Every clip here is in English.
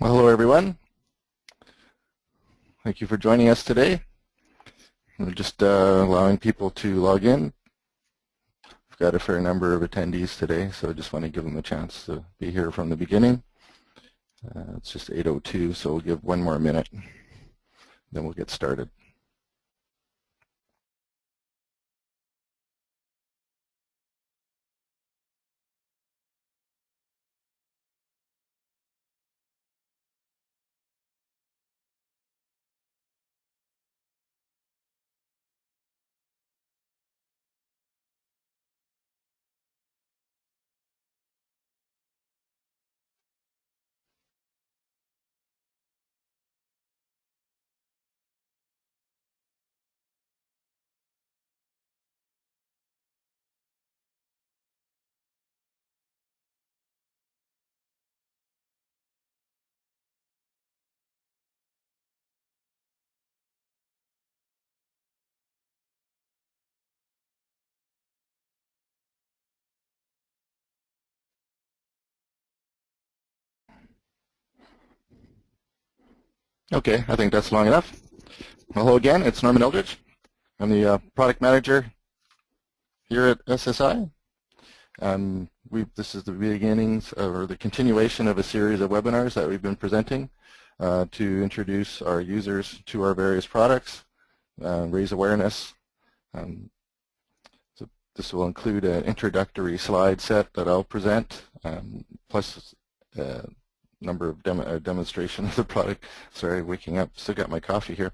Well, hello everyone. Thank you for joining us today. We're just allowing people to log in. We've got a fair number of attendees today, so I just want to give them a chance to be here from the beginning. It's just 8:02, so we'll give one more minute, then we'll get started. Okay, I think that's long enough. Well, hello again, it's Norman Eldridge. I'm the product manager here at SSI. This is the beginnings or the continuation of a series of webinars that we've been presenting to introduce our users to our various products, raise awareness. So this will include an introductory slide set that I'll present, plus a number of demonstration of the product. Sorry, waking up, still got my coffee here.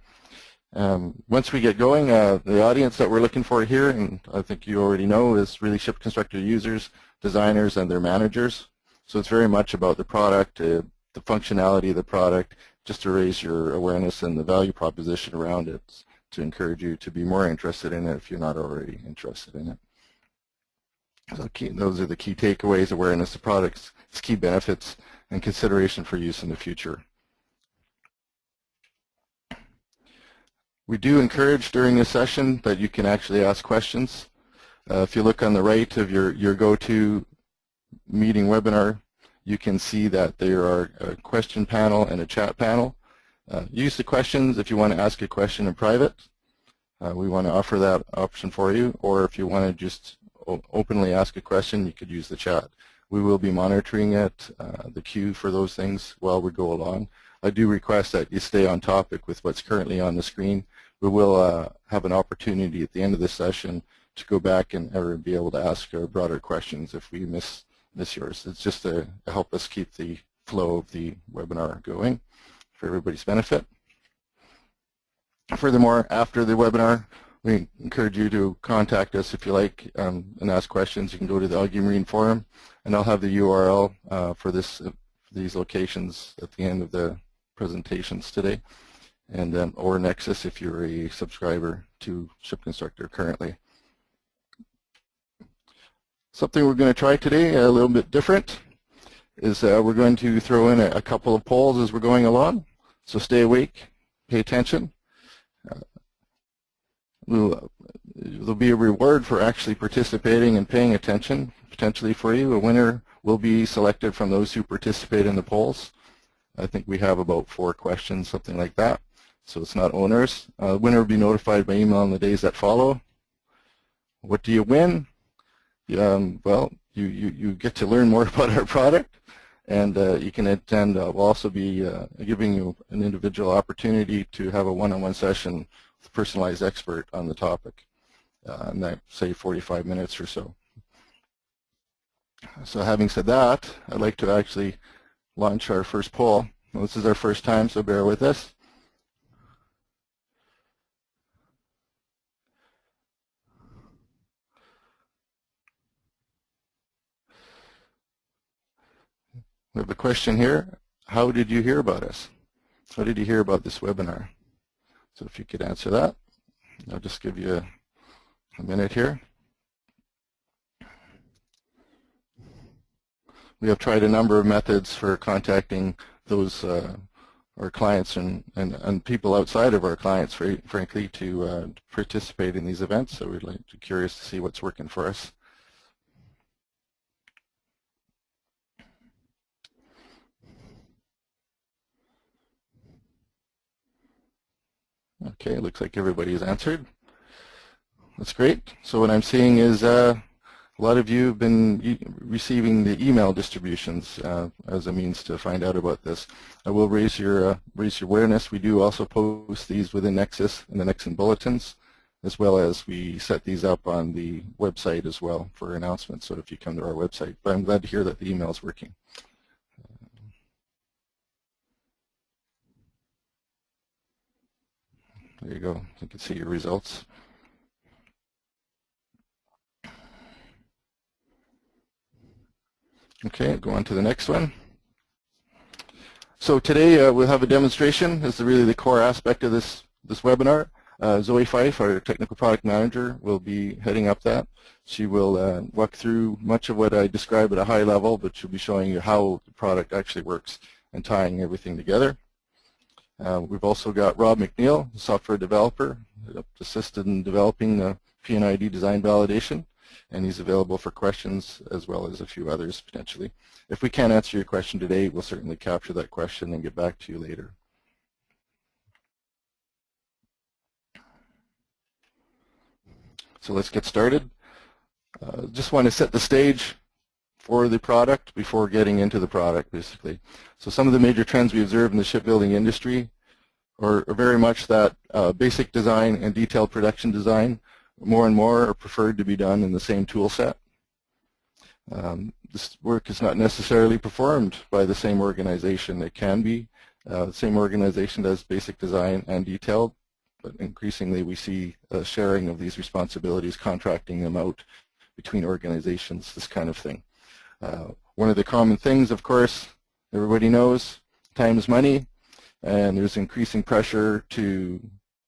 Once we get going, the audience that we're looking for here, and I think you already know, is really ShipConstructor users, designers, and their managers. So it's very much about the product, the functionality of the product, just to raise your awareness and the value proposition around it, to encourage you to be more interested in it if you're not already interested in it. So those are the key takeaways: awareness of products, its key benefits, and consideration for use in the future. We do encourage during this session that you can actually ask questions. If you look on the right of your go-to meeting webinar, you can see that there are a question panel and a chat panel. Use the questions if you want to ask a question in private. We want to offer that option for you, or if you want to just openly ask a question, you could use the chat. We will be monitoring it, the queue for those things while we go along. I do request that you stay on topic with what's currently on the screen. We will have an opportunity at the end of the session to go back and be able to ask broader questions if we miss yours. It's just to help us keep the flow of the webinar going for everybody's benefit. Furthermore, after the webinar, we encourage you to contact us if you like and ask questions. You can go to the Algae Marine Forum, and I'll have the URL for these locations at the end of the presentations today, and or Nexus if you're a subscriber to ShipConstructor currently. Something we're going to try today, a little bit different, is we're going to throw in a couple of polls as we're going along. So stay awake, pay attention. There'll be a reward for actually participating and paying attention, potentially for you. A winner will be selected from those who participate in the polls. I think we have about 4 questions, something like that. So it's not onerous. Winner will be notified by email in the days that follow. What do you win? Well, you get to learn more about our product, and you can attend. We'll also be giving you an individual opportunity to have a one-on-one session with a personalized expert on the topic, and that, say, 45 minutes or so. So having said that, I'd like to actually launch our first poll. Well, this is our first time, so bear with us. We have a question here. How did you hear about us? How did you hear about this webinar? So if you could answer that, I'll just give you a minute here. We have tried a number of methods for contacting those our clients and people outside of our clients, frankly, to participate in these events. So we'd like to curious to see what's working for us. Okay, looks like everybody has answered. That's great. So what I'm seeing is a lot of you have been receiving the email distributions as a means to find out about this. I will raise your awareness. We do also post these within Nexus and the Nexus bulletins, as well as we set these up on the website as well for announcements, so if you come to our website. But I'm glad to hear that the email is working. There you go. You can see your results. Okay, go on to the next one. So today we'll have a demonstration. This is really the core aspect of this webinar. Zoe Fife, our Technical Product Manager, will be heading up that. She will walk through much of what I describe at a high level, but she'll be showing you how the product actually works and tying everything together. We've also got Rob McNeil, a software developer, assisted in developing the P&ID DesignValidation, and he's available for questions as well as a few others potentially. If we can't answer your question today, we'll certainly capture that question and get back to you later. So let's get started. Just want to set the stage for the product before getting into the product, basically. So some of the major trends we observe in the shipbuilding industry are very much that basic design and detailed production design more and more are preferred to be done in the same tool set. This work is not necessarily performed by the same organization. It can be. The same organization does basic design and detailed, but increasingly we see a sharing of these responsibilities, contracting them out between organizations, this kind of thing. One of the common things, of course, everybody knows, time is money, and there's increasing pressure to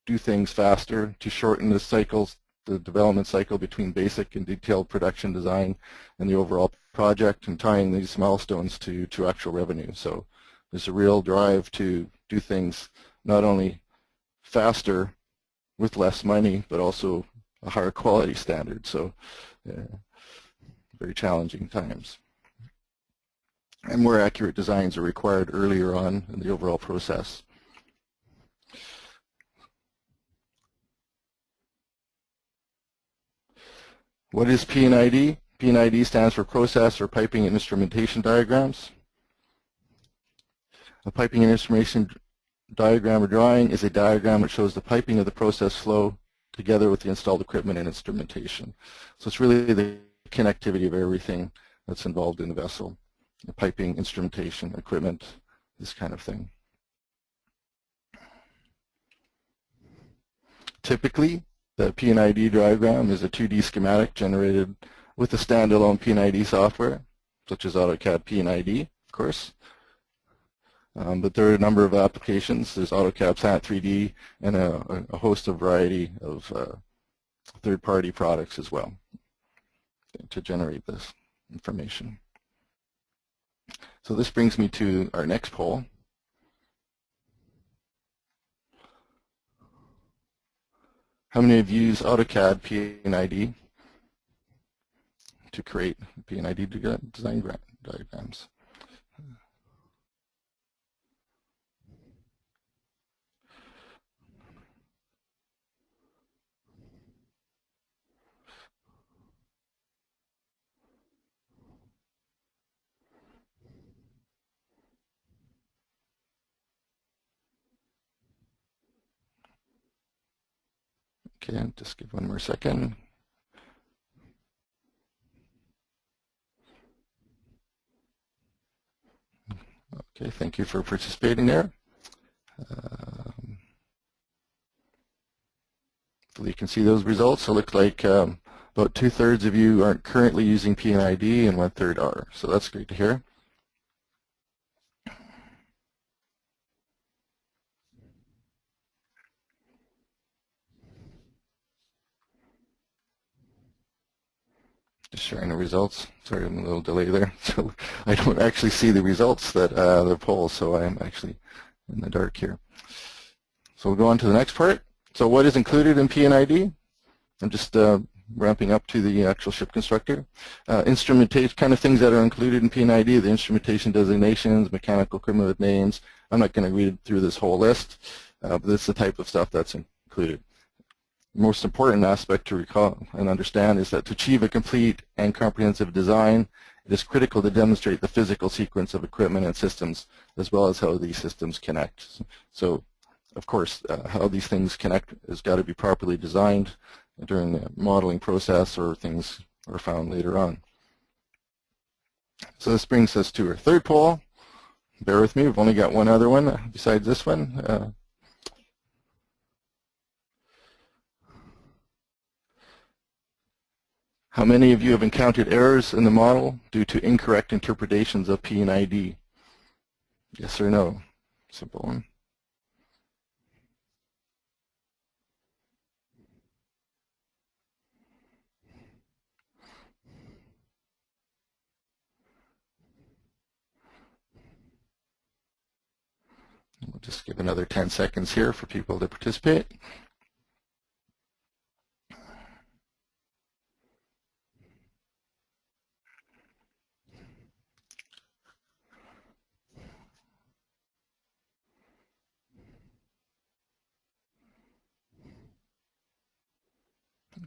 do things faster, to shorten the cycles, the development cycle between basic and detailed production design and the overall project, and tying these milestones to actual revenue. So there's a real drive to do things not only faster with less money, but also a higher quality standard. So very challenging times. And more accurate designs are required earlier on in the overall process. What is P&ID? P&ID stands for Process or Piping and Instrumentation Diagrams. A piping and instrumentation diagram or drawing is a diagram that shows the piping of the process flow together with the installed equipment and instrumentation. So it's really the connectivity of everything that's involved in the vessel. The piping, instrumentation, equipment, this kind of thing. Typically, the P&ID diagram is a 2D schematic generated with the standalone P&ID software, such as AutoCAD P&ID, of course. But there are a number of applications. There's AutoCAD Plant 3D and a host of variety of third-party products as well to generate this information. So this brings me to our next poll. How many of you use AutoCAD P&ID to create P&ID design diagrams? Okay, just give one more second. Okay, thank you for participating there. You can see those results. So it looks like about 2/3 of you aren't currently using P&ID and 1/3 are. So that's great to hear. Just sharing the results. Sorry, I'm a little delayed there. So I don't actually see the results that the poll, so I'm actually in the dark here. So we'll go on to the next part. So what is included in P&ID? I'm just ramping up to the actual ShipConstructor. Instrumentation, kind of things that are included in P&ID, the instrumentation designations, mechanical equipment with names. I'm not going to read through this whole list, but this is the type of stuff that's included. The most important aspect to recall and understand is that to achieve a complete and comprehensive design, it is critical to demonstrate the physical sequence of equipment and systems, as well as how these systems connect. So, of course, how these things connect has got to be properly designed during the modeling process, or things are found later on. So this brings us to our third poll. Bear with me, we've only got one other one besides this one. How many of you have encountered errors in the model due to incorrect interpretations of P&ID? Yes or no? Simple one. We'll just give another 10 seconds here for people to participate.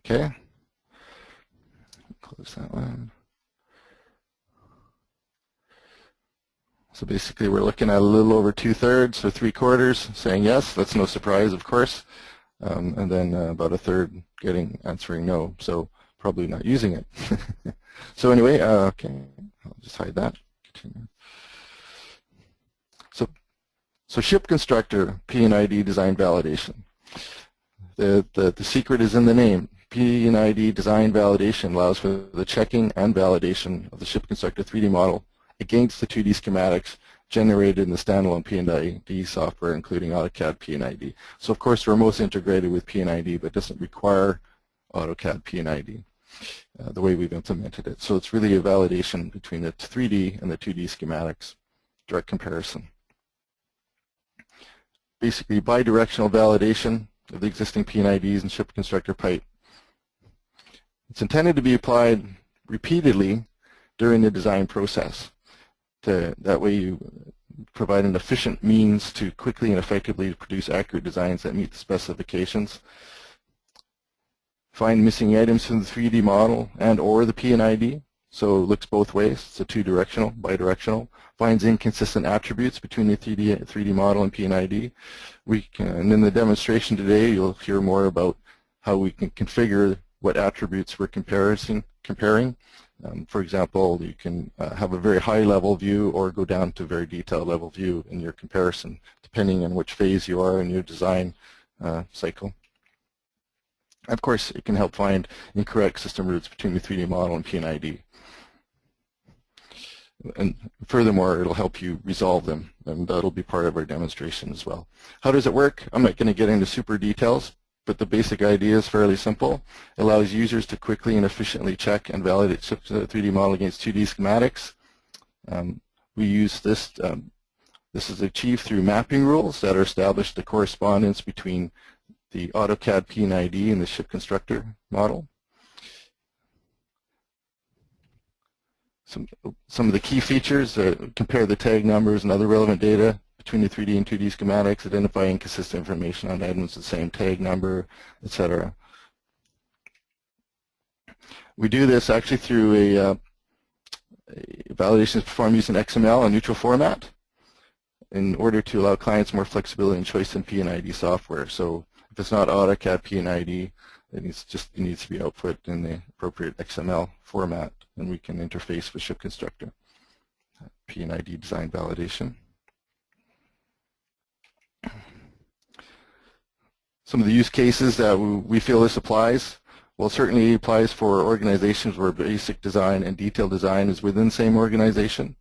Okay, close that one. So basically we're looking at a little over 2/3 or 3/4 saying yes. That's no surprise, of course. And then about 1/3 answering no, so probably not using it. So anyway, okay, I'll just hide that. Continue. So ShipConstructor P&ID Design Validation. The secret is in the name. P&ID Design Validation allows for the checking and validation of the ShipConstructor 3D model against the 2D schematics generated in the standalone P&ID software, including AutoCAD P&ID. So of course we're most integrated with P&ID, but doesn't require AutoCAD P&ID the way we've implemented it. So it's really a validation between the 3D and the 2D schematics, direct comparison. Basically bidirectional validation of the existing P&IDs and ShipConstructor pipe. It's intended to be applied repeatedly during the design process. That way you provide an efficient means to quickly and effectively produce accurate designs that meet the specifications. Find missing items from the 3D model and or the P&ID. So it looks both ways. It's a two-directional, bidirectional. Finds inconsistent attributes between the 3D model and P&ID. And in the demonstration today, you'll hear more about how we can configure what attributes we're comparing. For example, you can have a very high-level view or go down to a very detailed level view in your comparison, depending on which phase you are in your design cycle. Of course, it can help find incorrect system routes between the 3D model and P&ID. And furthermore, it'll help you resolve them, and that'll be part of our demonstration as well. How does it work? I'm not going to get into super details, but the basic idea is fairly simple. It allows users to quickly and efficiently check and validate the 3D model against 2D schematics. We use this, this is achieved through mapping rules that are established the correspondence between the AutoCAD P&ID and the ShipConstructor model. Some of the key features compare the tag numbers and other relevant data between the 3D and 2D schematics, identify inconsistent information on items with the same tag number, etc. We do this actually through a validation performed using XML and neutral format in order to allow clients more flexibility and choice in P&ID software. So if it's not AutoCAD P&ID, it needs to be output in the appropriate XML format, and we can interface with ShipConstructor. P&ID Design Validation. Some of the use cases that we feel this applies. Well, it certainly applies for organizations where basic design and detailed design is within the same organization.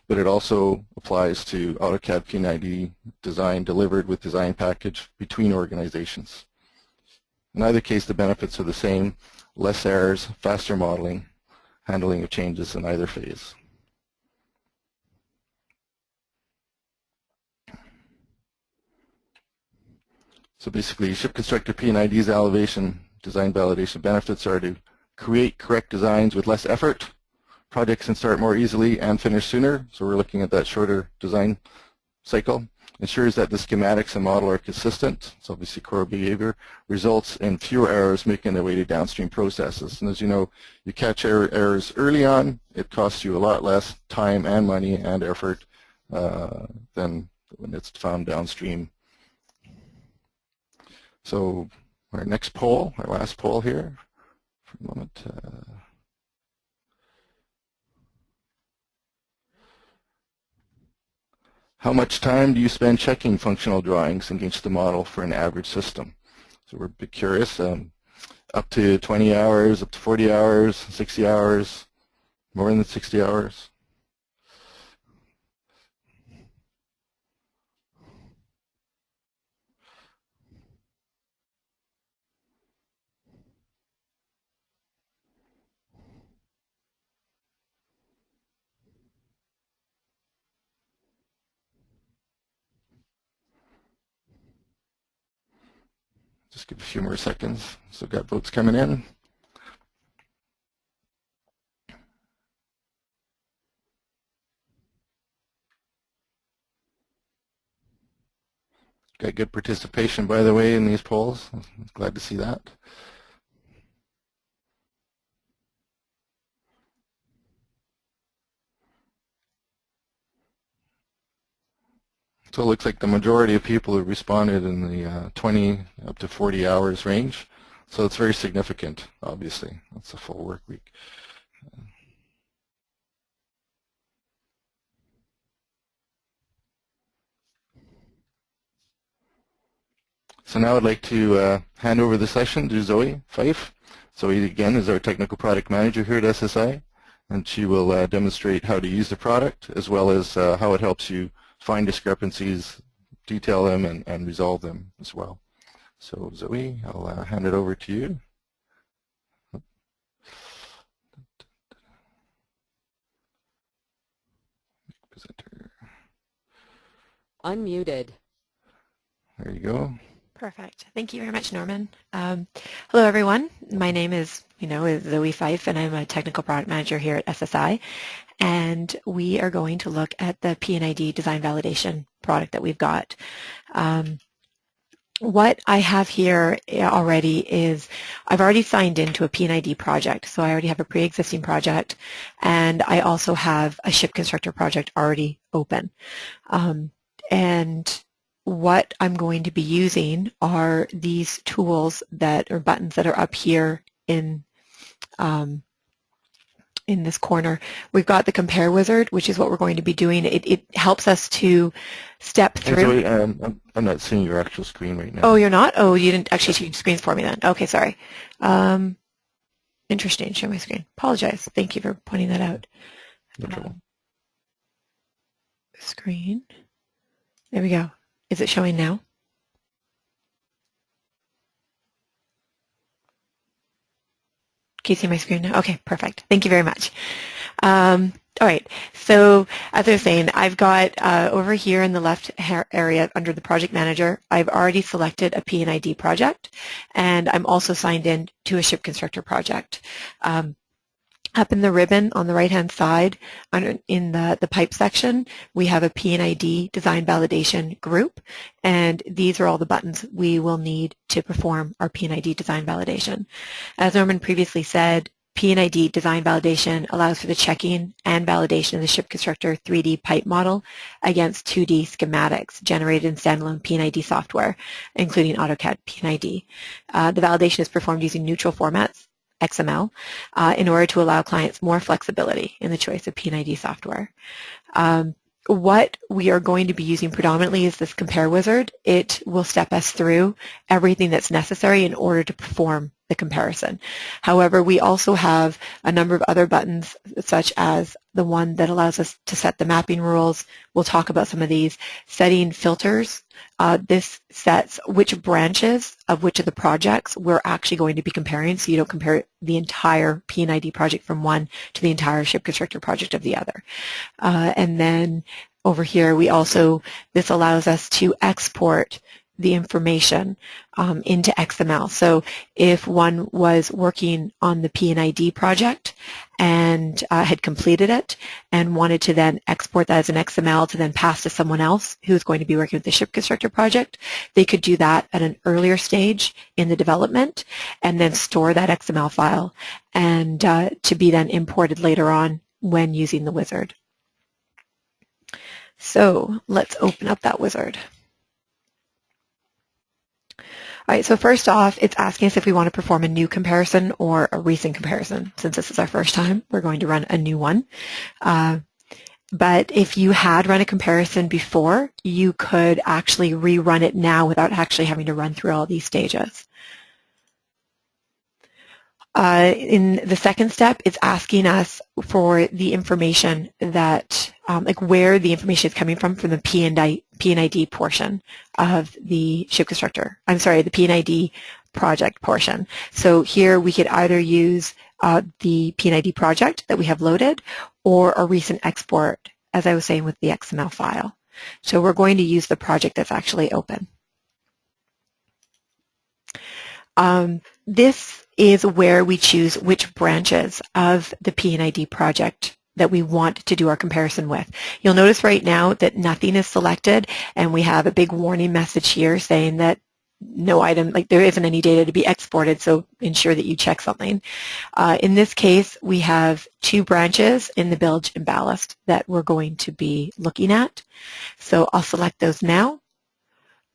But it also applies to AutoCAD P&ID design delivered with design package between organizations. In either case, the benefits are the same: less errors, faster modeling, handling of changes in either phase. So basically, ShipConstructor P&ID's design validation benefits are to create correct designs with less effort. Projects can start more easily and finish sooner, so we're looking at that shorter design cycle. ensures that the schematics and model are consistent, so obviously core behavior, results in fewer errors making their way to downstream processes. And as you know, you catch errors early on, it costs you a lot less time and money and effort than when it's found downstream. So our next poll, our last poll here, for a moment. How much time do you spend checking functional drawings against the model for an average system? So we're a bit curious, up to 20 hours, up to 40 hours, 60 hours, more than 60 hours. Just give a few more seconds. So got votes coming in. Got good participation, by the way, in these polls. I'm glad to see that. So it looks like the majority of people who responded in the 20 up to 40 hours range. So it's very significant, obviously. That's a full work week. So now I'd like to hand over the session to Zoe Fife. Zoe, again, is our Technical Product Manager here at SSI, and she will demonstrate how to use the product as well as how it helps you find discrepancies, detail them, and resolve them as well. So Zoe, I'll hand it over to you. Presenter. Unmuted. There you go. Perfect. Thank you very much, Norman. Hello, everyone. My name is Zoe Fife, and I'm a Technical Product Manager here at SSI. And we are going to look at the P&ID Design Validation product that we've got. What I have here already is I've already signed into a P&ID project, so I already have a pre-existing project, and I also have a ShipConstructor project already open. And what I'm going to be using are these tools or buttons that are up here in this corner. We've got the Compare Wizard, which is what we're going to be doing. It helps us to step through. Hey, Zoe, I'm not seeing your actual screen right now. Oh, you're not? Oh, you didn't actually change screens for me then. Okay, sorry. Interesting. Show my screen. Apologize. Thank you for pointing that out. No trouble. Screen. There we go. Is it showing now? Can you see my screen now? Okay, perfect. Thank you very much. All right, so as I was saying, I've got over here in the left area under the project manager, I've already selected a P&ID project, and I'm also signed in to a ShipConstructor project. Up in the ribbon on the right-hand side, in the pipe section, we have a P&ID Design Validation group, and these are all the buttons we will need to perform our P&ID Design Validation. As Norman previously said, P&ID Design Validation allows for the checking and validation of the ShipConstructor 3D pipe model against 2D schematics generated in standalone P&ID software, including AutoCAD P&ID. The validation is performed using neutral formats, XML, in order to allow clients more flexibility in the choice of P&ID software. What we are going to be using predominantly is this Compare Wizard. It will step us through everything that's necessary in order to perform the comparison. However, we also have a number of other buttons, such as the one that allows us to set the mapping rules. We'll talk about some of these. Setting filters. This sets which branches of which of the projects we're actually going to be comparing, so you don't compare the entire P&ID project from one to the entire ShipConstructor project of the other. And then over here, this allows us to export the information into XML. So if one was working on the P&ID project and had completed it and wanted to then export that as an XML to then pass to someone else who's going to be working with the ShipConstructor project, they could do that at an earlier stage in the development and then store that XML file and to be then imported later on when using the wizard. So let's open up that wizard. All right, so first off, it's asking us if we want to perform a new comparison or a recent comparison. Since this is our first time, we're going to run a new one. But if you had run a comparison before, you could actually rerun it now without actually having to run through all these stages. In the second step, it's asking us for the information that, like where the information is coming from the P&ID portion of the ShipConstructor. I'm sorry, the P&ID project portion. So here we could either use the P&ID project that we have loaded or a recent export, as I was saying, with the XML file. So we're going to use the project that's actually open. This is where we choose which branches of the P&ID project that we want to do our comparison with. You'll notice right now that nothing is selected, and we have a big warning message here saying that no item, like there isn't any data to be exported, so ensure that you check something. In this case, we have 2 branches in the bilge and ballast that we're going to be looking at. So I'll select those now.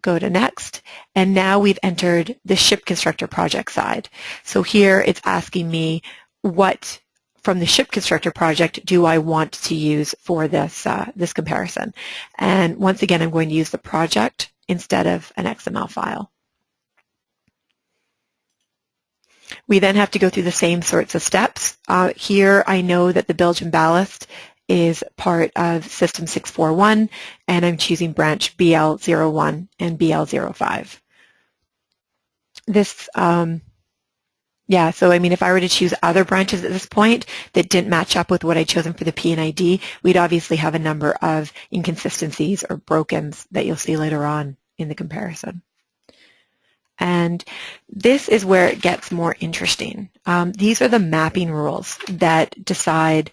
Go to next, and now we've entered the ShipConstructor project side. So here it's asking me what from the ShipConstructor project do I want to use for this, this comparison. And once again, I'm going to use the project instead of an XML file. We then have to go through the same sorts of steps. Here I know that the bilge and ballast is part of System 641, and I'm choosing branch BL01 and BL05. This, yeah, so I mean, if I were to choose other branches at this point that didn't match up with what I'd chosen for the P&ID, we'd obviously have a number of inconsistencies or brokens that you'll see later on in the comparison. And this is where it gets more interesting. These are the mapping rules that decide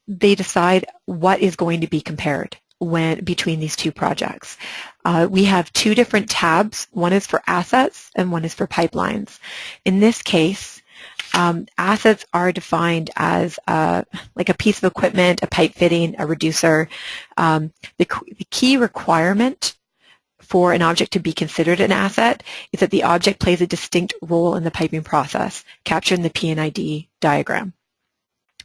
they decide what is going to be compared between these 2 projects. We have 2 different tabs. One is for assets and one is for pipelines. In this case, assets are defined as like a piece of equipment, a pipe fitting, a reducer. The key requirement for an object to be considered an asset is that the object plays a distinct role in the piping process, captured in the P&ID diagram.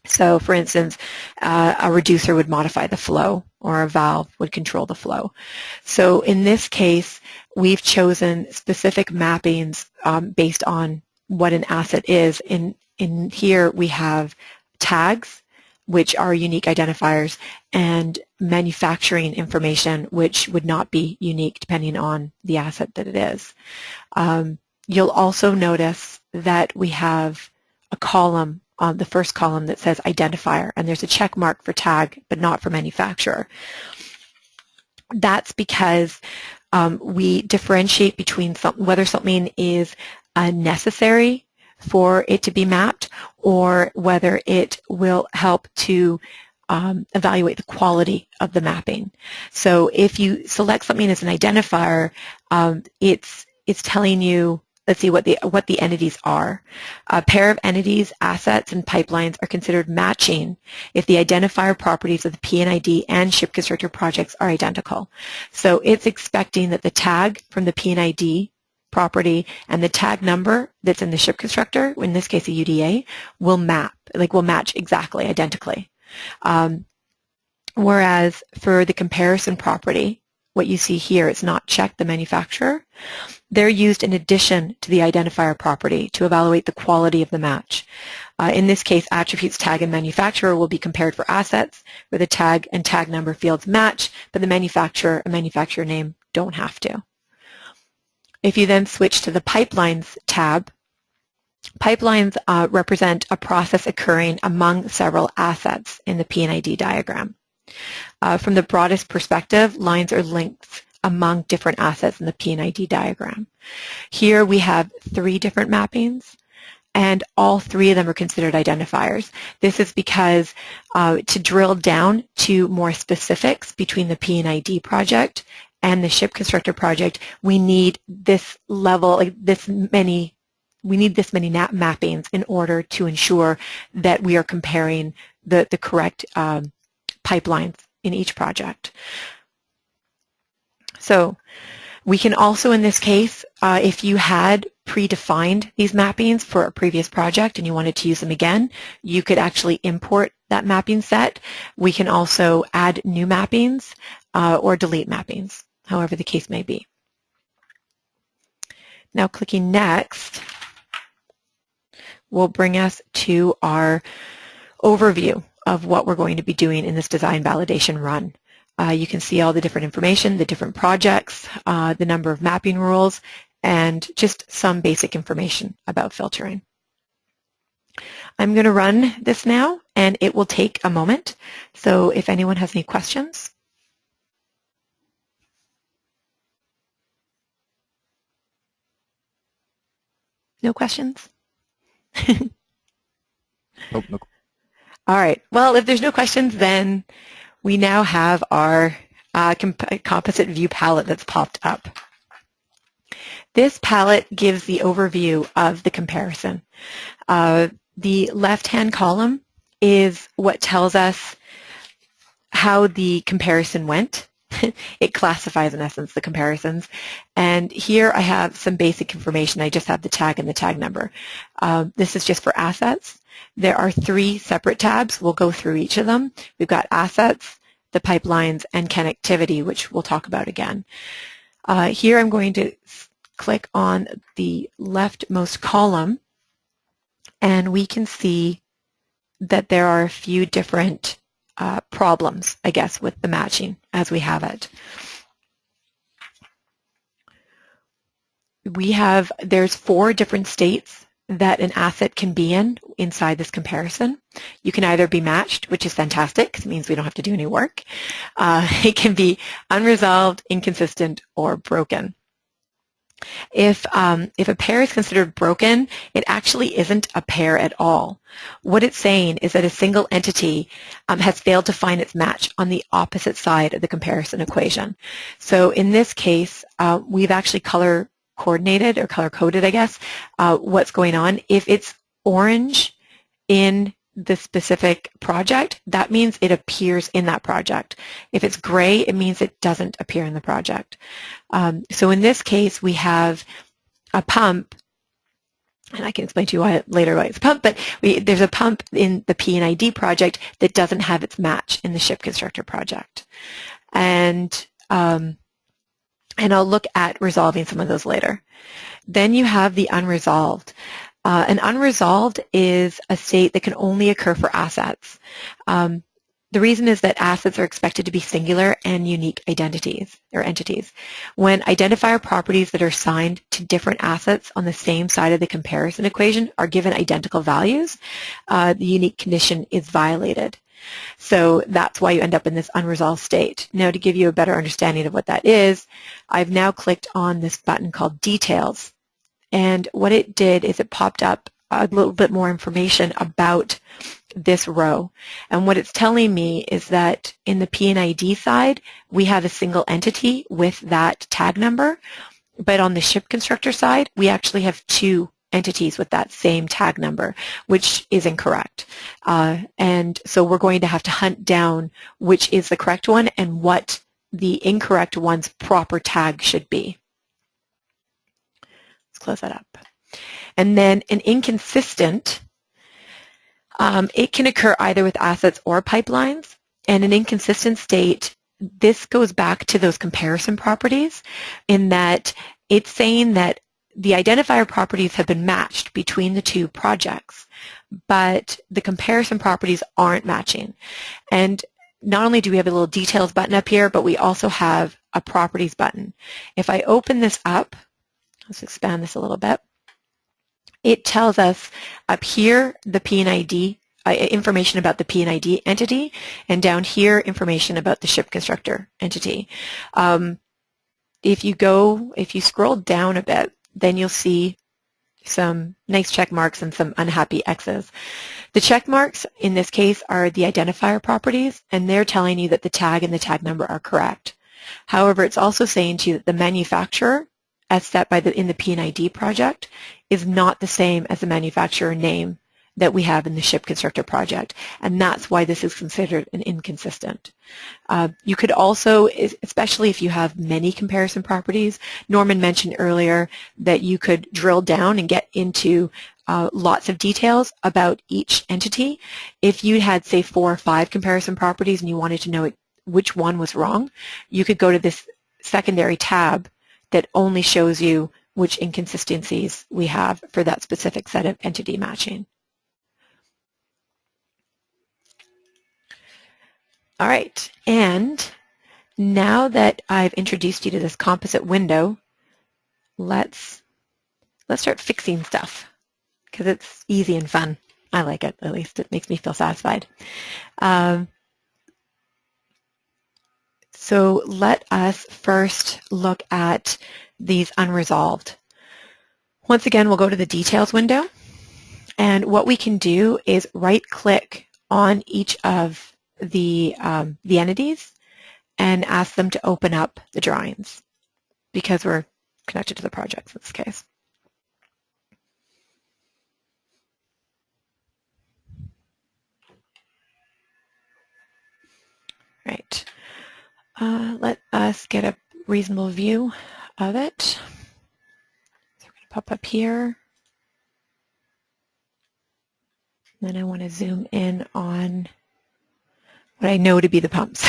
So, for instance, a reducer would modify the flow, or a valve would control the flow. So in this case, we've chosen specific mappings based on what an asset is. In here, we have tags, which are unique identifiers, and manufacturing information, which would not be unique depending on the asset that it is. You'll also notice that we have a column on the first column that says identifier, and there's a check mark for tag, but not for manufacturer. That's because we differentiate between whether something is necessary for it to be mapped or whether it will help to evaluate the quality of the mapping. So if you select something as an identifier, it's telling you, let's see what the entities are. A pair of entities, assets, and pipelines are considered matching if the identifier properties of the P&ID and ShipConstructor projects are identical. So it's expecting that the tag from the P&ID property and the tag number that's in the ShipConstructor, in this case a UDA, will match exactly, identically. Whereas for the comparison property, what you see here, it's not checked the manufacturer. They're used in addition to the identifier property to evaluate the quality of the match. In this case, attributes tag and manufacturer will be compared for assets where the tag and tag number fields match, but the manufacturer and manufacturer name don't have to. If you then switch to the pipelines tab, pipelines represent a process occurring among several assets in the P&ID diagram. From the broadest perspective, lines are lengths among different assets in the P&ID diagram. Here we have 3 different mappings, and all 3 of them are considered identifiers. This is because to drill down to more specifics between the P&ID project and the ShipConstructor project, we need this level, like this many mappings in order to ensure that we are comparing the correct pipelines in each project. So we can also, in this case, if you had predefined these mappings for a previous project and you wanted to use them again, you could actually import that mapping set. We can also add new mappings or delete mappings, however the case may be. Now clicking Next will bring us to our overview of what we're going to be doing in this design validation run. You can see all the different information, the different projects, the number of mapping rules, and just some basic information about filtering. I'm going to run this now, and it will take a moment. So if anyone has any questions. No questions? Nope, nope. All right. Well, if there's no questions, then we now have our composite view palette that's popped up. This palette gives the overview of the comparison. The left-hand column is what tells us how the comparison went. It classifies, in essence, the comparisons. And here I have some basic information. I just have the tag and the tag number. This is just for assets. There are 3 separate tabs. We'll go through each of them. We've got assets, the pipelines, and connectivity, which we'll talk about again. Here I'm going to click on the leftmost column, and we can see that there are a few different problems, I guess, with the matching as we have it. There's 4 different states that an asset can be in inside this comparison. You can either be matched, which is fantastic because it means we don't have to do any work. It can be unresolved, inconsistent, or broken. If a pair is considered broken, it actually isn't a pair at all. What it's saying is that a single entity has failed to find its match on the opposite side of the comparison equation. So in this case, we've actually color coordinated or color coded, I guess, what's going on. If it's orange in the specific project, that means it appears in that project. If it's gray, it means it doesn't appear in the project. So in this case, we have a pump, and I can explain to you later why it's a pump, but there's a pump in the P&ID project that doesn't have its match in the ShipConstructor project. And I'll look at resolving some of those later. Then you have the unresolved. An unresolved is a state that can only occur for assets. The reason is that assets are expected to be singular and unique identities or entities. When identifier properties that are assigned to different assets on the same side of the comparison equation are given identical values, the unique condition is violated. So that's why you end up in this unresolved state. Now, to give you a better understanding of what that is, I've now clicked on this button called Details. And what it did is it popped up a little bit more information about this row. And what it's telling me is that in the P&ID side, we have a single entity with that tag number. But on the ShipConstructor side, we actually have 2 entities with that same tag number, which is incorrect. And so we're going to have to hunt down which is the correct one and what the incorrect one's proper tag should be. Let's close that up. And then an inconsistent, it can occur either with assets or pipelines. And an inconsistent state, this goes back to those comparison properties in that it's saying that the identifier properties have been matched between the 2 projects, but the comparison properties aren't matching. And not only do we have a little details button up here, but we also have a properties button. If I open this up, let's expand this a little bit, it tells us up here the P&ID, information about the P&ID entity, and down here information about the ShipConstructor entity. if you scroll down a bit, then you'll see some nice check marks and some unhappy X's. The check marks in this case are the identifier properties, and they're telling you that the tag and the tag number are correct. However, it's also saying to you that the manufacturer, as set in the P&ID project, is not the same as the manufacturer name that we have in the ShipConstructor project, and that's why this is considered an inconsistent. You could also, especially if you have many comparison properties, Norman mentioned earlier that you could drill down and get into lots of details about each entity. If you had, say, 4 or 5 comparison properties and you wanted to know which one was wrong, you could go to this secondary tab that only shows you which inconsistencies we have for that specific set of entity matching. All right, and now that I've introduced you to this composite window, let's start fixing stuff, because it's easy and fun. I like it, at least. It makes me feel satisfied. So let us first look at these unresolved. Once again, we'll go to the details window, and what we can do is right-click on each of the entities and ask them to open up the drawings, because we're connected to the project in this case. Right. Let us get a reasonable view of it. So we're going to pop up here. Then I want to zoom in on what I know to be the pumps.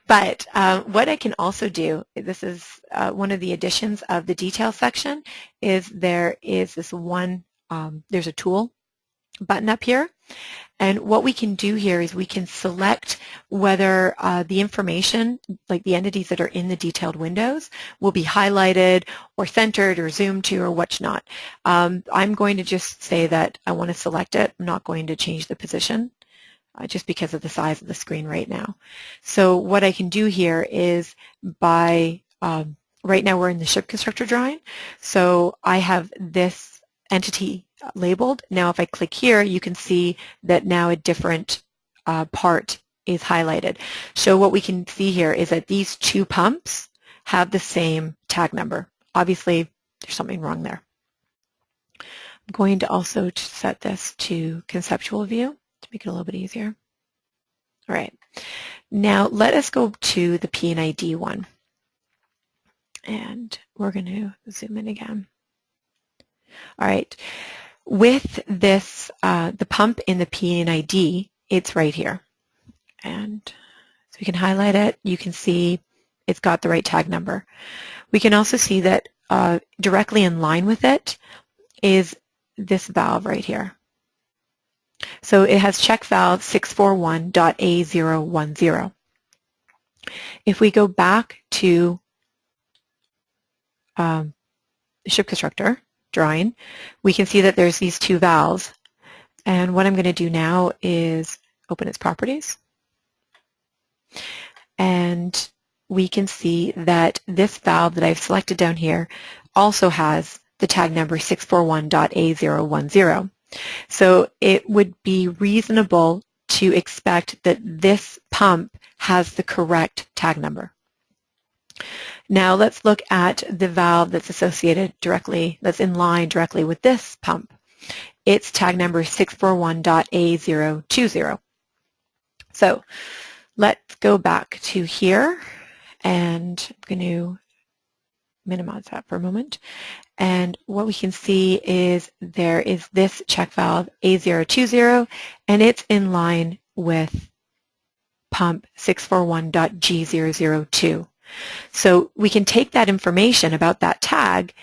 But what I can also do, this is one of the additions of the detail section, is there is this one, there's a tool button up here. And what we can do here is we can select whether the information, like the entities that are in the detailed windows, will be highlighted or centered or zoomed to or what's not. I'm going to just say that I want to select it. I'm not going to change the position just because of the size of the screen right now. So what I can do here is right now we're in the ShipConstructor drawing. So I have this entity labeled. Now if I click here, you can see that now a different part is highlighted. So what we can see here is that these 2 pumps have the same tag number. Obviously, there's something wrong there. I'm going to also set this to conceptual view to make it a little bit easier. All right. Now let us go to the P&ID one. And we're going to zoom in again. All right. With this, the pump in the P&ID, it's right here. And so we can highlight it. You can see it's got the right tag number. We can also see that directly in line with it is this valve right here. So it has check valve 641.A010. If we go back to the ShipConstructor drawing, we can see that there's these 2 valves. And what I'm going to do now is open its properties. And we can see that this valve that I've selected down here also has the tag number 641.A010. So it would be reasonable to expect that this pump has the correct tag number. Now let's look at the valve that's associated directly, that's in line directly with this pump. Its tag number is 641.A020. So let's go back to here, and I'm going to minimize that for a moment. And what we can see is there is this check valve A020, and it's in line with pump 641.G002. So we can take that information about that tag,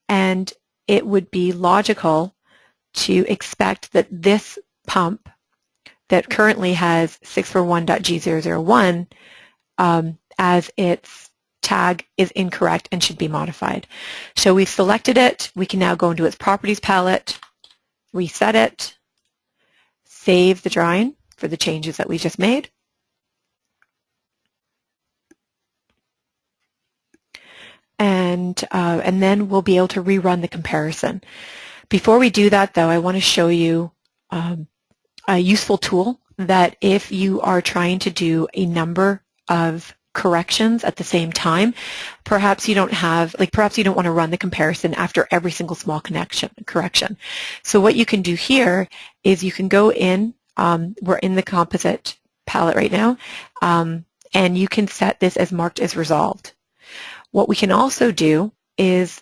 and it would be logical to expect that this pump that currently has 641.G001 as its tag is incorrect and should be modified. So we've selected it. We can now go into its properties palette, reset it, save the drawing for the changes that we just made. and then we'll be able to rerun the comparison. Before we do that, though, I want to show you a useful tool that if you are trying to do a number of corrections at the same time, perhaps you don't want to run the comparison after every single small correction. So what you can do here is you can go in, we're in the composite palette right now, and you can set this as marked as resolved. What we can also do is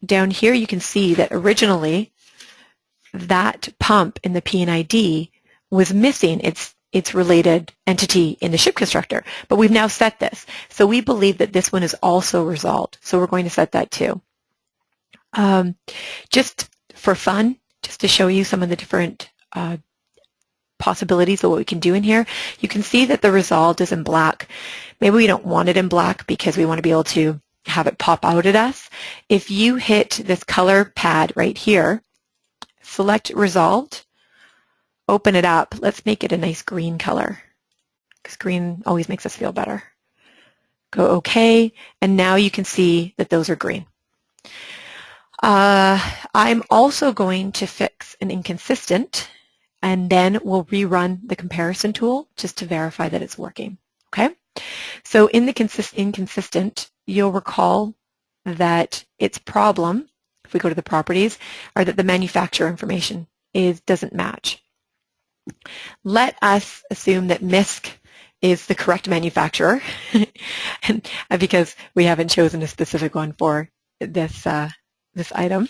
down here you can see that originally that pump in the P&ID was missing its related entity in the ShipConstructor, but we've now set this. So we believe that this one is also resolved, so we're going to set that too. Just for fun, just to show you some of the different possibilities of what we can do in here, you can see that the resolved is in black. Maybe we don't want it in black because we want to be able to have it pop out at us. If you hit this color pad right here, select resolved, open it up. Let's make it a nice green color because green always makes us feel better. Go OK, and now you can see that those are green. I'm also going to fix an inconsistent, and then we'll rerun the comparison tool just to verify that it's working. Okay? So in the inconsistent, you'll recall that its problem, if we go to the properties, are that the manufacturer information doesn't match. Let us assume that MISC is the correct manufacturer, and because we haven't chosen a specific one for this this item.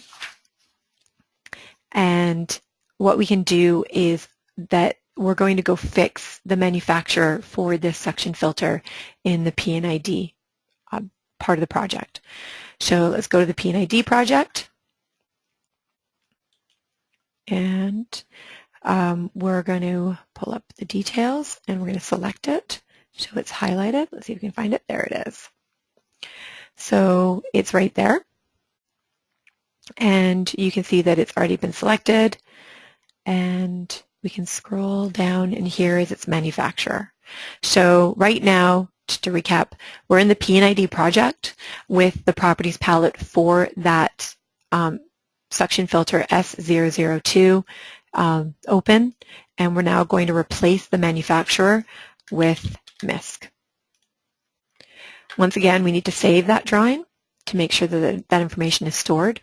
And what we can do is that we're going to go fix the manufacturer for this suction filter in the P&ID part of the project. So let's go to the P&ID project, and we're going to pull up the details and we're going to select it so it's highlighted. Let's see if we can find it. There it is. So it's right there, and you can see that it's already been selected, and we can scroll down, and here is its manufacturer. So right now, just to recap, we're in the P&ID project with the properties palette for that suction filter S002 open, and we're now going to replace the manufacturer with MISC. Once again, we need to save that drawing to make sure that that information is stored,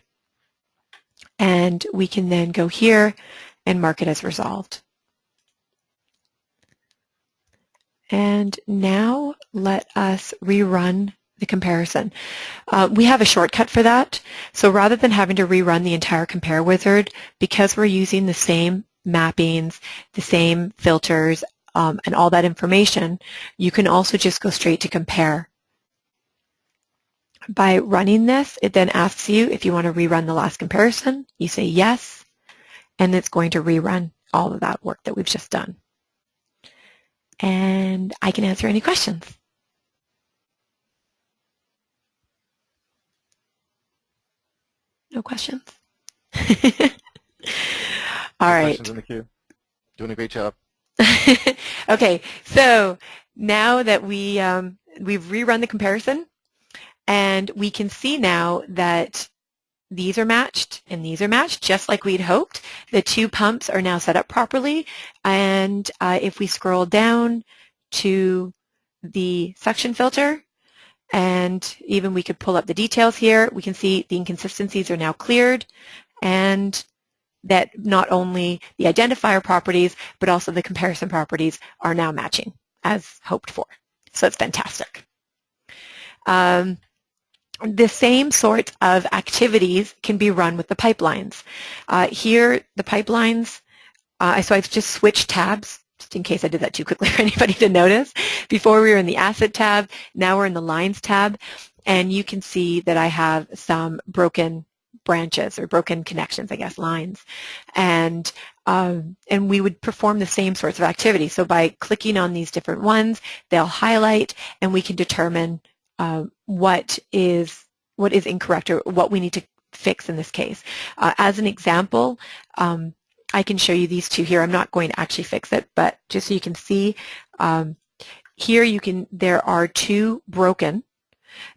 and we can then go here and mark it as resolved. And now let us rerun the comparison. We have a shortcut for that. So rather than having to rerun the entire compare wizard, because we're using the same mappings, the same filters, and all that information, you can also just go straight to compare. By running this, it then asks you if you want to rerun the last comparison. You say yes, and it's going to rerun all of that work that we've just done. And I can answer any questions. No questions? All right. Questions in the queue. Doing a great job. Okay, so now that we've rerun the comparison, and we can see now that these are matched and these are matched just like we'd hoped. The two pumps are now set up properly, and if we scroll down to the suction filter, and even we could pull up the details here, we can see the inconsistencies are now cleared, and that not only the identifier properties but also the comparison properties are now matching as hoped for. So it's fantastic. The same sorts of activities can be run with the pipelines. Here, the pipelines, so I've just switched tabs, just in case I did that too quickly for anybody to notice. Before we were in the Asset tab, now we're in the Lines tab, and you can see that I have some broken branches or broken connections, I guess, lines. And we would perform the same sorts of activities. So by clicking on these different ones, they'll highlight, and we can determine what is incorrect or what we need to fix in this case. As an example, I can show you these two here. I'm not going to actually fix it, but just so you can see, here there are two broken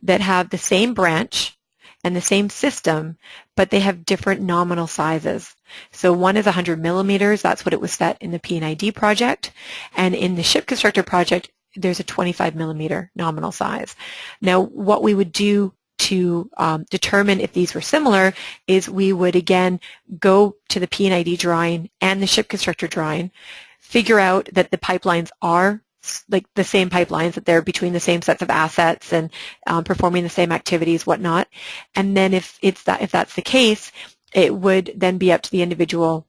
that have the same branch and the same system, but they have different nominal sizes. So one is 100 millimeters, that's what it was set in the P&ID project, and in the ShipConstructor project, there's a 25 millimeter nominal size. Now, what we would do to determine if these were similar is we would again go to the P&ID drawing and the ShipConstructor drawing, figure out that the pipelines are like the same pipelines, that they're between the same sets of assets and performing the same activities, whatnot. And then if that's the case, it would then be up to the individual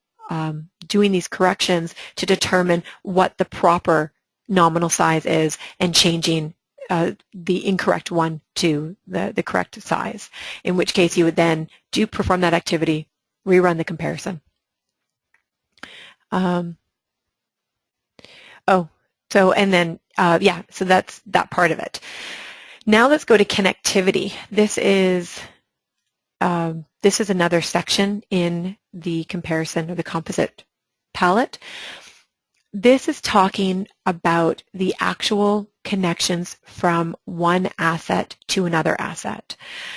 doing these corrections to determine what the proper nominal size is and changing the incorrect one to the correct size, in which case you would then perform that activity, rerun the comparison. So that's that part of it. Now let's go to connectivity. This is another section in the comparison or the composite palette. This is talking about the actual connections from one asset to another asset.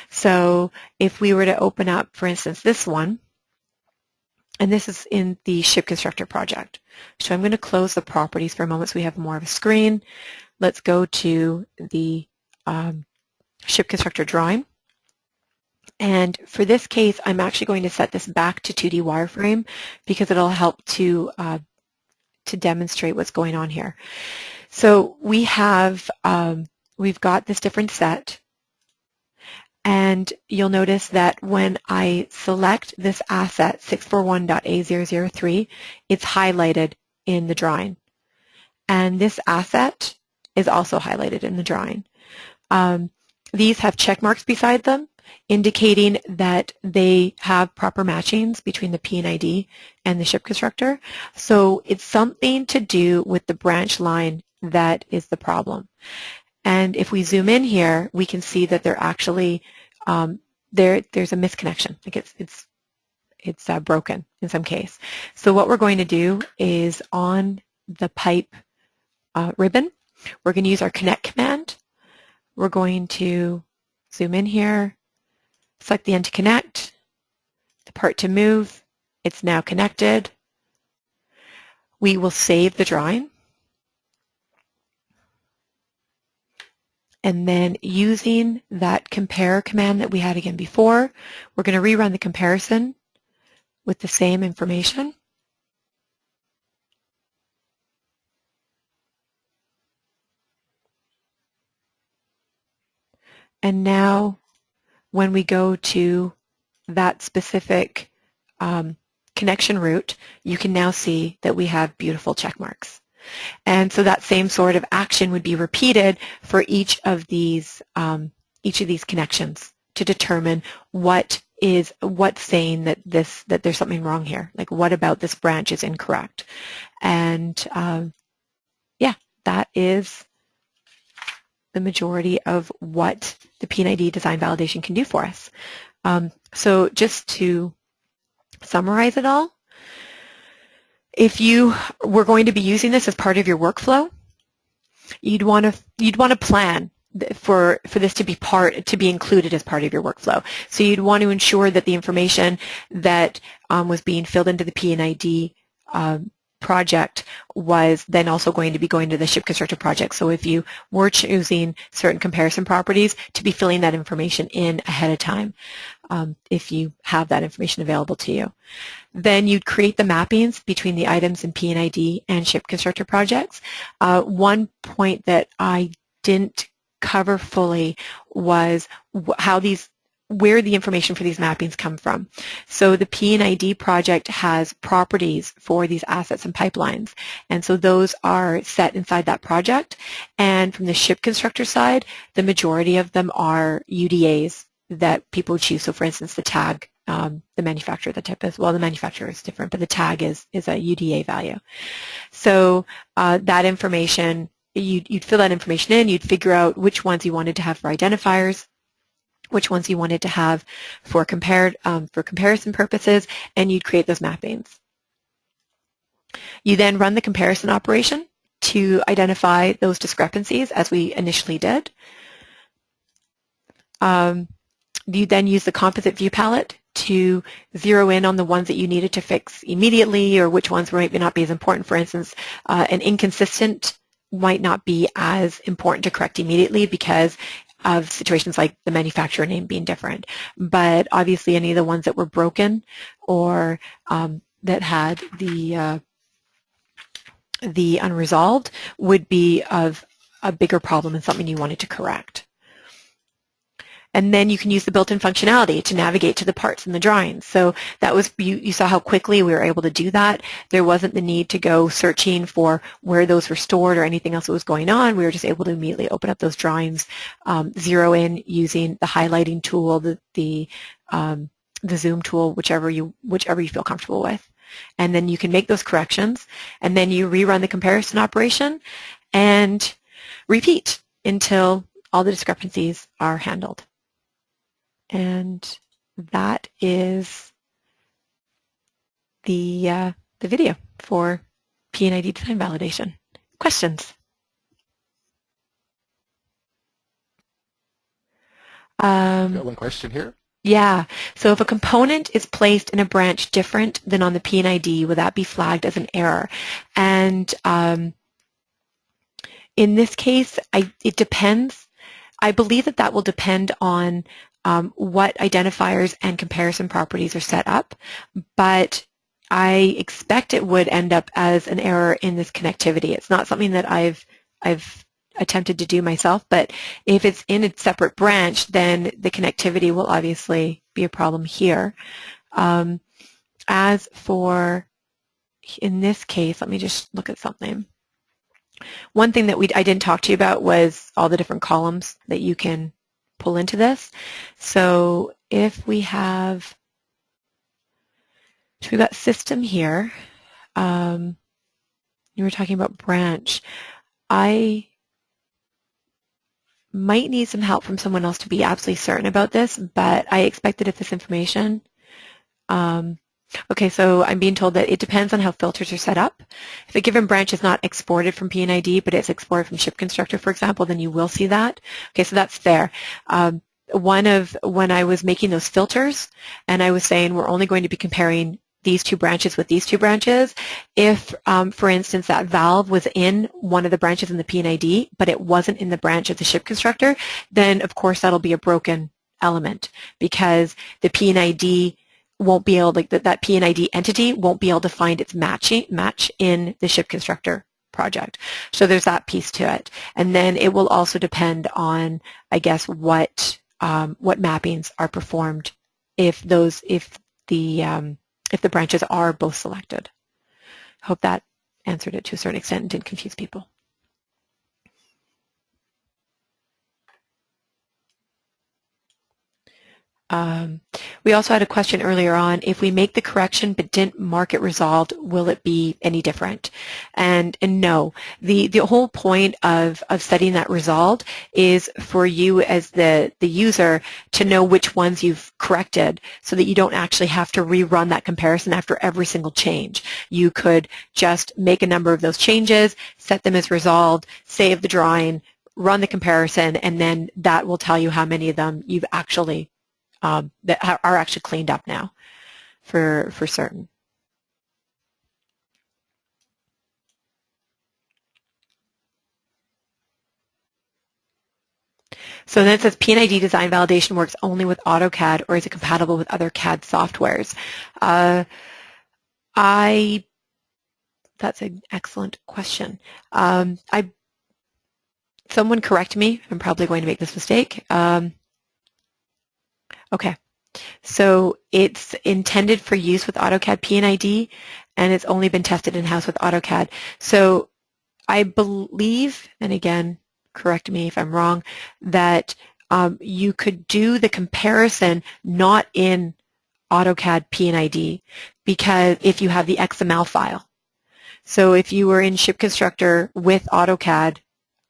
So if we were to open up, for instance, this one, and this is in the ShipConstructor project. So I'm going to close the properties for a moment so we have more of a screen. Let's go to the ShipConstructor drawing. And for this case, I'm actually going to set this back to 2D wireframe because it'll help to demonstrate what's going on here. So we have, we've got this different set. And you'll notice that when I select this asset, 641.A003, it's highlighted in the drawing. And this asset is also highlighted in the drawing. These have check marks beside them, indicating that they have proper matchings between the P&ID and the ShipConstructor. So it's something to do with the branch line that is the problem. And if we zoom in here, we can see that they're actually, there's a misconnection. Like it's broken in some case. So what we're going to do is on the pipe ribbon, we're going to use our connect command. We're going to zoom in here, select the end to connect, the part to move. It's now connected. We will save the drawing. And then using that compare command that we had again before, we're going to rerun the comparison with the same information. And now when we go to that specific connection route, you can now see that we have beautiful check marks. And so that same sort of action would be repeated for each of these connections to determine what's saying that there's something wrong here. Like, what about this branch is incorrect? And yeah, that is the majority of what the P&ID design validation can do for us. So just to summarize it all, if you were going to be using this as part of your workflow, you'd want to plan for this to be included as part of your workflow. So you'd want to ensure that the information that was being filled into the P&ID project was then also going to be going to the ShipConstructor project. So if you were choosing certain comparison properties, to be filling that information in ahead of time, if you have that information available to you. Then you'd create the mappings between the items in P&ID and ShipConstructor projects. One point that I didn't cover fully was where the information for these mappings come from. So the P&ID project has properties for these assets and pipelines, and so those are set inside that project. And from the ShipConstructor side, the majority of them are UDAs that people would choose. So for instance, the tag, the manufacturer, the type is, well, the manufacturer is different, but the tag is a UDA value. So that information, you'd fill that information in, you'd figure out which ones you wanted to have for identifiers, which ones you wanted to have for comparison purposes, and you'd create those mappings. You then run the comparison operation to identify those discrepancies as we initially did. You then use the composite view palette to zero in on the ones that you needed to fix immediately, or which ones might not be as important. For instance, an inconsistent might not be as important to correct immediately because of situations like the manufacturer name being different. But obviously any of the ones that were broken or that had the unresolved would be of a bigger problem and something you wanted to correct. And then you can use the built-in functionality to navigate to the parts in the drawings. So that was, you saw how quickly we were able to do that. There wasn't the need to go searching for where those were stored or anything else that was going on. We were just able to immediately open up those drawings, zero in using the highlighting tool, the zoom tool, whichever you feel comfortable with. And then you can make those corrections, and then you rerun the comparison operation and repeat until all the discrepancies are handled. And that is the video for P&ID design validation. Questions? Got one question here. Yeah, so if a component is placed in a branch different than on the P&ID, will that be flagged as an error? And in this case, it depends. I believe that will depend on what identifiers and comparison properties are set up, but I expect it would end up as an error in this connectivity. It's not something that I've attempted to do myself, but if it's in a separate branch, then the connectivity will obviously be a problem here. As for, in this case, let me just look at something. One thing that I didn't talk to you about was all the different columns that you can pull into this. So if we have, so we've got system here. You were talking about branch. I might need some help from someone else to be absolutely certain about this, but I expect that if this information, okay, so I'm being told that it depends on how filters are set up. If a given branch is not exported from P&ID, but it's exported from ShipConstructor, for example, then you will see that. Okay, so that's fair. When I was making those filters, and I was saying we're only going to be comparing these two branches with these two branches, if, for instance, that valve was in one of the branches in the P&ID, but it wasn't in the branch of the ShipConstructor, then, of course, that'll be a broken element because the P&ID won't be able to, that P&ID entity won't be able to find its match in the ShipConstructor project. So there's that piece to it. And then it will also depend on, I guess, what mappings are performed if the branches are both selected. I hope that answered it to a certain extent and didn't confuse people. We also had a question earlier on, if we make the correction but didn't mark it resolved, will it be any different? And no, the whole point of setting that resolved is for you as the user to know which ones you've corrected so that you don't actually have to rerun that comparison after every single change. You could just make a number of those changes, set them as resolved, save the drawing, run the comparison, and then that will tell you how many of them you've actually that are actually cleaned up now for certain. So then it says P&ID design validation works only with AutoCAD, or is it compatible with other CAD softwares? That's an excellent question. Someone correct me. I'm probably going to make this mistake. Okay, so it's intended for use with AutoCAD P&ID, and it's only been tested in-house with AutoCAD. So I believe, and again, correct me if I'm wrong, that you could do the comparison not in AutoCAD P&ID, because if you have the XML file. So if you were in ShipConstructor with AutoCAD,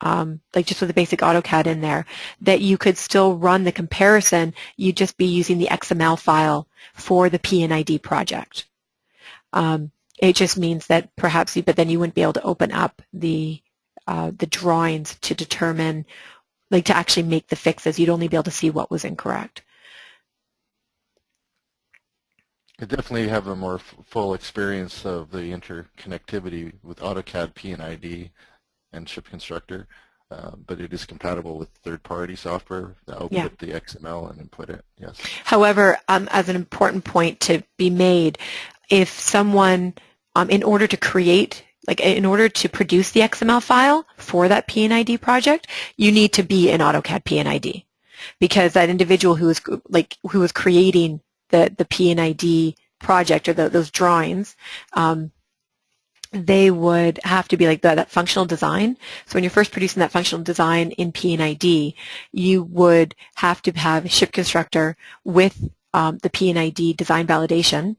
like just with the basic AutoCAD in there, that you could still run the comparison, you'd just be using the XML file for the P&ID project. It just means that perhaps, but then you wouldn't be able to open up the drawings to determine like to actually make the fixes. You'd only be able to see what was incorrect. I definitely have a more full experience of the interconnectivity with AutoCAD P&ID and ShipConstructor, but it is compatible with third-party software that output the XML and input it, yes. However, as an important point to be made, if someone, in order to create, like in order to produce the XML file for that P&ID project, you need to be in AutoCAD P&ID, because that individual who was creating the P&ID project or those drawings, they would have to be like that functional design. So when you're first producing that functional design in P&ID, you would have to have ShipConstructor with the P&ID DesignValidation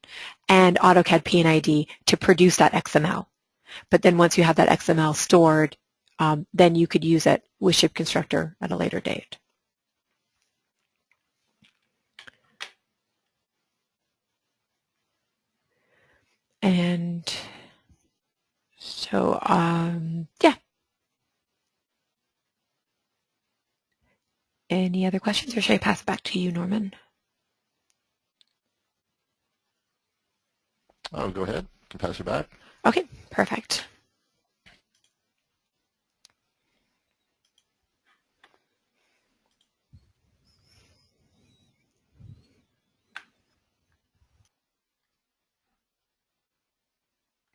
and AutoCAD P&ID to produce that XML. But then once you have that XML stored, then you could use it with ShipConstructor at a later date. And so, yeah. Any other questions, or should I pass it back to you, Norman? Oh, go ahead. You can pass it back. Okay, perfect.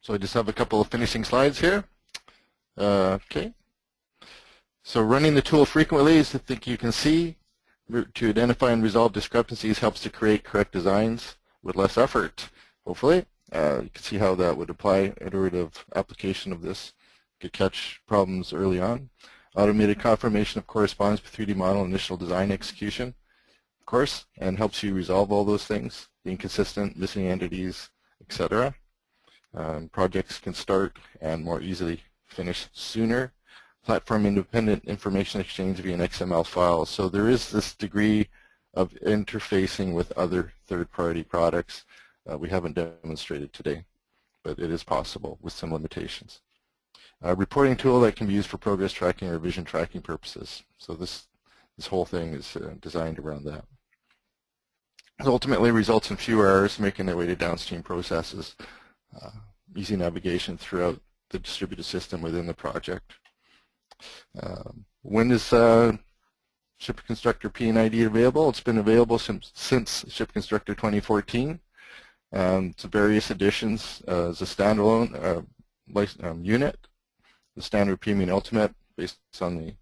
So I just have a couple of finishing slides here. Okay. So running the tool frequently, as I think you can see, to identify and resolve discrepancies helps to create correct designs with less effort, hopefully. You can see how that would apply. Iterative application of this could catch problems early on. Automated confirmation of corresponds with 3D model initial design execution, of course, and helps you resolve all those things, the inconsistent, missing entities, etc. Projects can start and more easily finish sooner. Platform independent information exchange via an XML file. So there is this degree of interfacing with other third-party products we haven't demonstrated today, but it is possible with some limitations. A reporting tool that can be used for progress tracking or vision tracking purposes. So this whole thing is designed around that. It ultimately results in fewer errors making their way to downstream processes. Easy navigation throughout the distributed system within the project. When is ShipConstructor P&ID available? It's been available since ShipConstructor 2014. It's various editions as a standalone unit, the standard premium ultimate based on the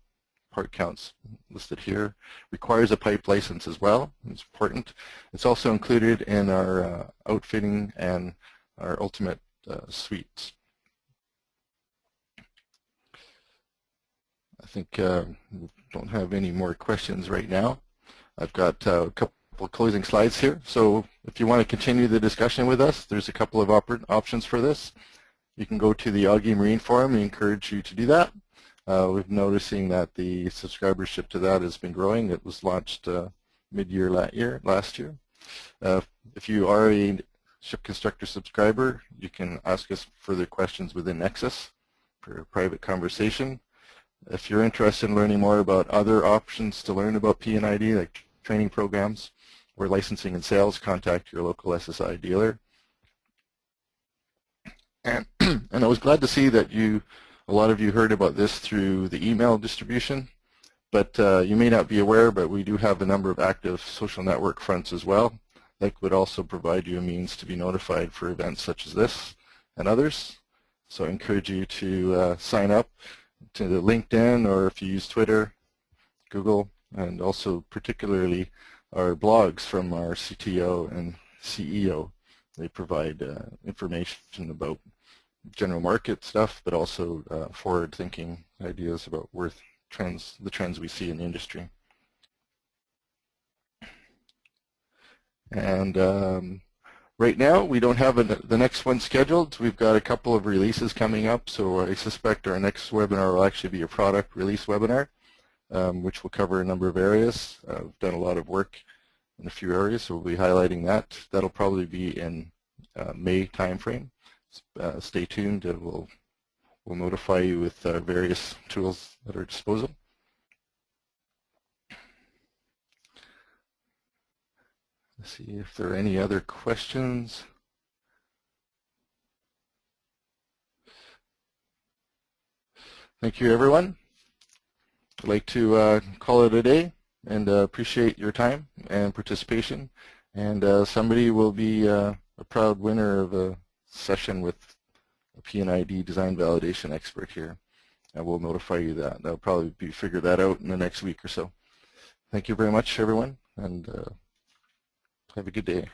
part counts listed here. Requires a pipe license as well. It's important. It's also included in our outfitting and our ultimate suites. I think we don't have any more questions right now. I've got a couple of closing slides here. So if you want to continue the discussion with us, there's a couple of options for this. You can go to the Augie Marine Forum. We encourage you to do that. We're noticing that the subscribership to that has been growing. It was launched mid-year last year. If you are a ShipConstructor subscriber, you can ask us further questions within Nexus for a private conversation. If you're interested in learning more about other options to learn about P&ID, like training programs or licensing and sales, contact your local SSI dealer. And I was glad to see that a lot of you heard about this through the email distribution, but you may not be aware, but we do have a number of active social network fronts as well that would also provide you a means to be notified for events such as this and others. So I encourage you to sign up to the LinkedIn, or if you use Twitter, Google, and also particularly our blogs from our CTO and CEO. They provide information about general market stuff, but also forward-thinking ideas about the trends we see in the industry. And right now, we don't have the next one scheduled. We've got a couple of releases coming up, so I suspect our next webinar will actually be a product release webinar, which will cover a number of areas. We've done a lot of work in a few areas, so we'll be highlighting that. That'll probably be in May timeframe. Stay tuned. We'll notify you with various tools at our disposal. Let's see if there are any other questions. Thank you, everyone. I'd like to call it a day and appreciate your time and participation. And somebody will be a proud winner of a session with a P&ID design validation expert here. And we'll notify you that. They'll probably figure that out in the next week or so. Thank you very much, everyone, and have a good day.